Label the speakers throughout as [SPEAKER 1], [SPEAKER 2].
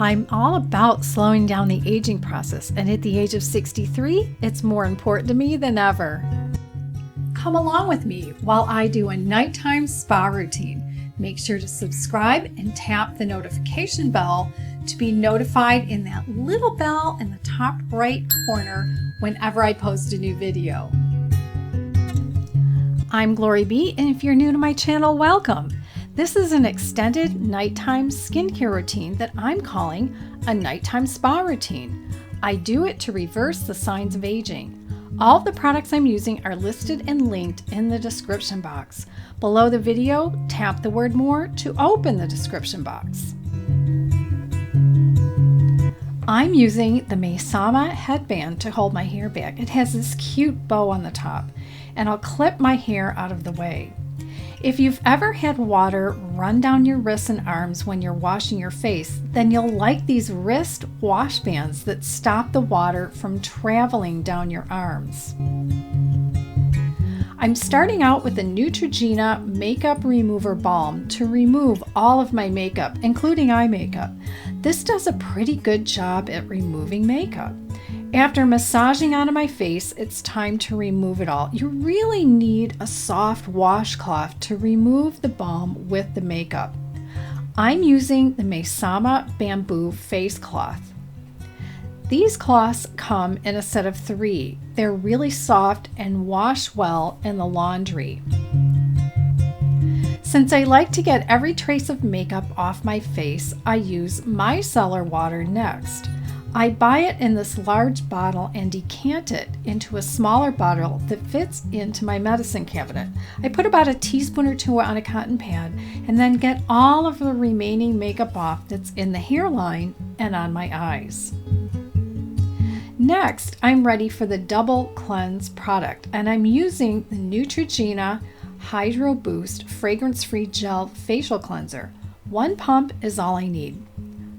[SPEAKER 1] I'm all about slowing down the aging process, and at the age of 63, it's more important to me than ever. Come along with me while I do a nighttime spa routine. Make sure to subscribe and tap the notification bell to be notified in that little bell in the top right corner whenever I post a new video. I'm GloryB, and if you're new to my channel, welcome. This is an extended nighttime skincare routine that I'm calling a nighttime spa routine. I do it to reverse the signs of aging. All of the products I'm using are listed and linked in the description box. Below the video, tap the word More to open the description box. I'm using the Maysama headband to hold my hair back. It has this cute bow on the top, and I'll clip my hair out of the way. If you've ever had water run down your wrists and arms when you're washing your face, then you'll like these wrist wash bands that stop the water from traveling down your arms. I'm starting out with the Neutrogena Makeup Remover Balm to remove all of my makeup, including eye makeup. This does a pretty good job at removing makeup. After massaging onto my face, it's time to remove it all. You really need a soft washcloth to remove the balm with the makeup. I'm using the Maysama Bamboo Face Cloth. These cloths come in a set of 3. They're really soft and wash well in the laundry. Since I like to get every trace of makeup off my face, I use micellar water next. I buy it in this large bottle and decant it into a smaller bottle that fits into my medicine cabinet. I put about a teaspoon or 2 on a cotton pad and then get all of the remaining makeup off that's in the hairline and on my eyes. Next, I'm ready for the Double Cleanse product, and I'm using the Neutrogena Hydro Boost Fragrance-Free Gel Facial Cleanser. 1 pump is all I need.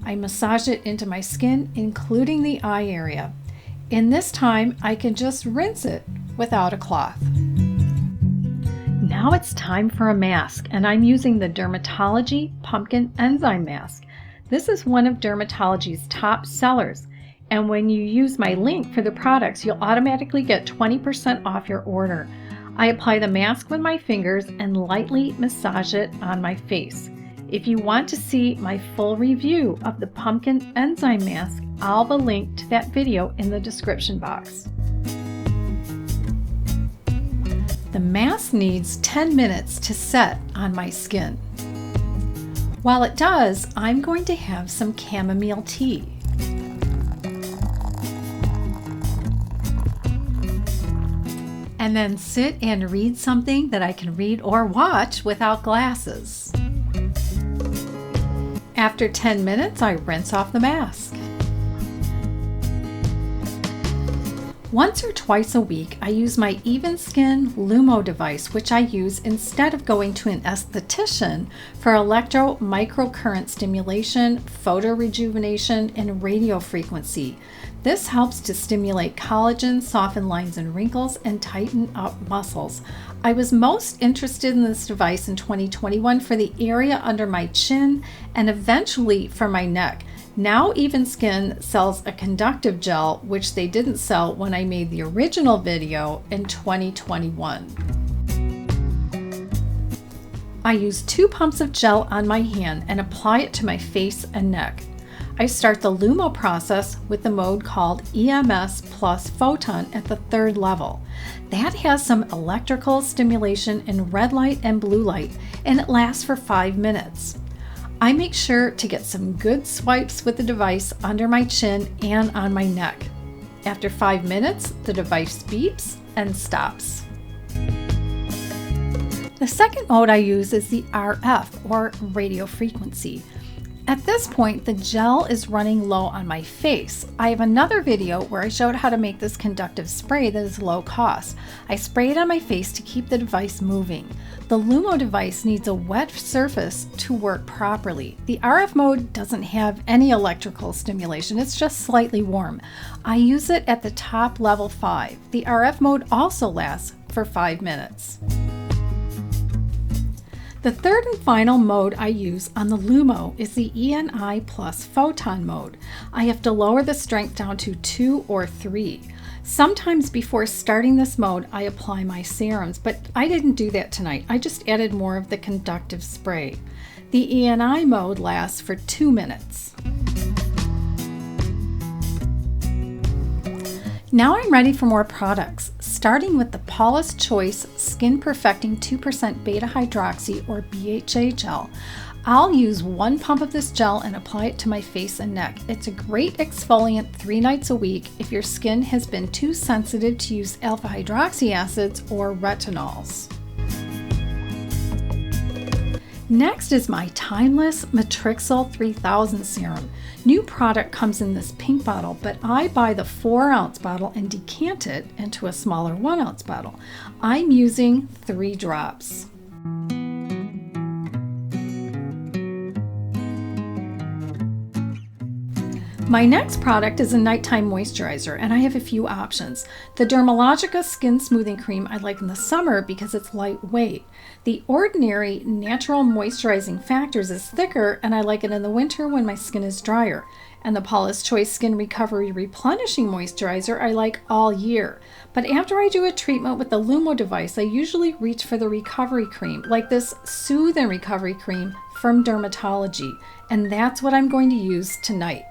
[SPEAKER 1] I massage it into my skin, including the eye area. In this time, I can just rinse it without a cloth. Now it's time for a mask, and I'm using the Dermatology Pumpkin Enzyme Mask. This is one of Dermatology's top sellers, and when you use my link for the products, you'll automatically get 20% off your order. I apply the mask with my fingers and lightly massage it on my face. If you want to see my full review of the pumpkin enzyme mask, I'll have a link to that video in the description box. The mask needs 10 minutes to set on my skin. While it does, I'm going to have some chamomile tea. And then sit and read something that I can read or watch without glasses. After 10 minutes, I rinse off the mask. Once or twice a week, I use my Even Skin Lumo device, which I use instead of going to an esthetician for electro-microcurrent stimulation, photo rejuvenation, and radio frequency. This helps to stimulate collagen, soften lines and wrinkles, and tighten up muscles. I was most interested in this device in 2021 for the area under my chin and eventually for my neck. Now Even Skin sells a conductive gel, which they didn't sell when I made the original video in 2021. I use 2 pumps of gel on my hand and apply it to my face and neck. I start the Lumo process with the mode called EMS plus Photon at the 3rd level. That has some electrical stimulation in red light and blue light, and it lasts for 5 minutes. I make sure to get some good swipes with the device under my chin and on my neck. After 5 minutes, the device beeps and stops. The second mode I use is the RF, or radio frequency. At this point, the gel is running low on my face. I have another video where I showed how to make this conductive spray that is low cost. I spray it on my face to keep the device moving. The Lumo device needs a wet surface to work properly. The RF mode doesn't have any electrical stimulation, it's just slightly warm. I use it at the top level 5. The RF mode also lasts for 5 minutes. The third and final mode I use on the Lumo is the ENI Plus Photon mode. I have to lower the strength down to 2 or 3. Sometimes before starting this mode, I apply my serums, but I didn't do that tonight. I just added more of the conductive spray. The ENI mode lasts for 2 minutes. Now I'm ready for more products, starting with the Paula's Choice Skin Perfecting 2% Beta Hydroxy or BHA gel. I'll use 1 pump of this gel and apply it to my face and neck. It's a great exfoliant 3 nights a week if your skin has been too sensitive to use alpha hydroxy acids or retinols. Next is my Timeless Matrixyl 3000 serum. New product comes in this pink bottle, but I buy the 4-ounce bottle and decant it into a smaller 1-ounce bottle. I'm using 3 drops. My next product is a nighttime moisturizer, and I have a few options. The Dermalogica Skin Smoothing Cream I like in the summer because it's lightweight. The Ordinary Natural Moisturizing Factors is thicker, and I like it in the winter when my skin is drier. And the Paula's Choice Skin Recovery Replenishing Moisturizer I like all year. But after I do a treatment with the Lumo device, I usually reach for the recovery cream, like this Soothe and Recovery Cream from Dermatology. And that's what I'm going to use tonight.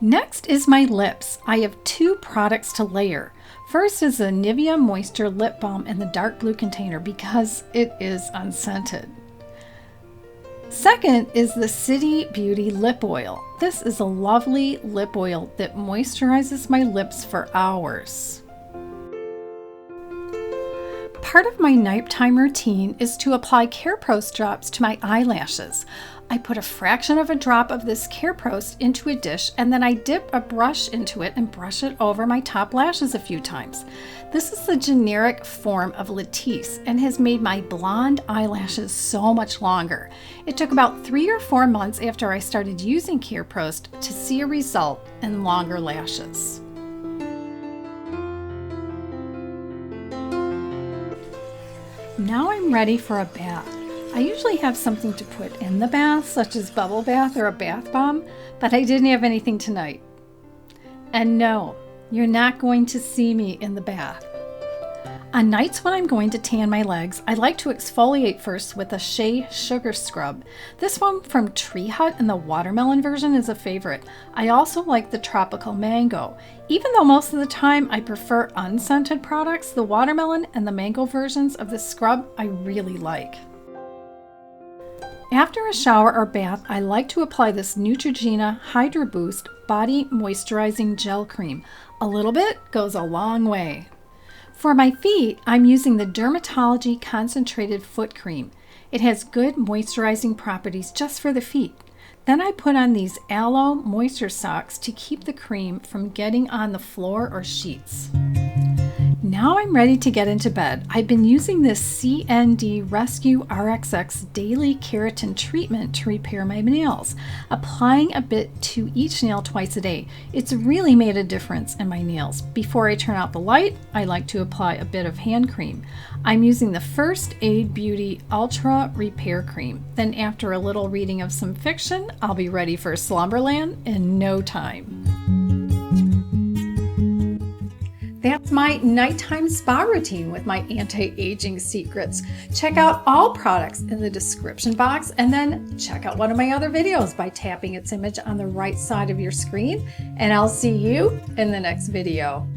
[SPEAKER 1] Next is my lips. I have 2 products to layer. First is the Nivea Moisture Lip Balm in the dark blue container because it is unscented. Second is the City Beauty Lip Oil. This is a lovely lip oil that moisturizes my lips for hours. Part of my nighttime routine is to apply CareProst drops to my eyelashes. I put a fraction of a drop of this CareProst into a dish and then I dip a brush into it and brush it over my top lashes a few times. This is the generic form of Latisse and has made my blonde eyelashes so much longer. It took about 3 or 4 months after I started using CareProst to see a result in longer lashes. Now I'm ready for a bath. I usually have something to put in the bath, such as bubble bath or a bath bomb, but I didn't have anything tonight. And no, you're not going to see me in the bath. On nights when I'm going to tan my legs, I like to exfoliate first with a Shea Sugar Scrub. This one from Tree Hut and the watermelon version is a favorite. I also like the tropical mango. Even though most of the time I prefer unscented products, the watermelon and the mango versions of this scrub I really like. After a shower or bath, I like to apply this Neutrogena Hydra Boost Body Moisturizing Gel Cream. A little bit goes a long way. For my feet, I'm using the Dermatology Concentrated Foot Cream. It has good moisturizing properties just for the feet. Then I put on these Aloe Moisture Socks to keep the cream from getting on the floor or sheets. Now I'm ready to get into bed. I've been using this CND Rescue RXX Daily Keratin Treatment to repair my nails, applying a bit to each nail twice a day. It's really made a difference in my nails. Before I turn out the light, I like to apply a bit of hand cream. I'm using the First Aid Beauty Ultra Repair Cream. Then after a little reading of some fiction, I'll be ready for Slumberland in no time. That's my nighttime spa routine with my anti-aging secrets. Check out all products in the description box and then check out one of my other videos by tapping its image on the right side of your screen. And I'll see you in the next video.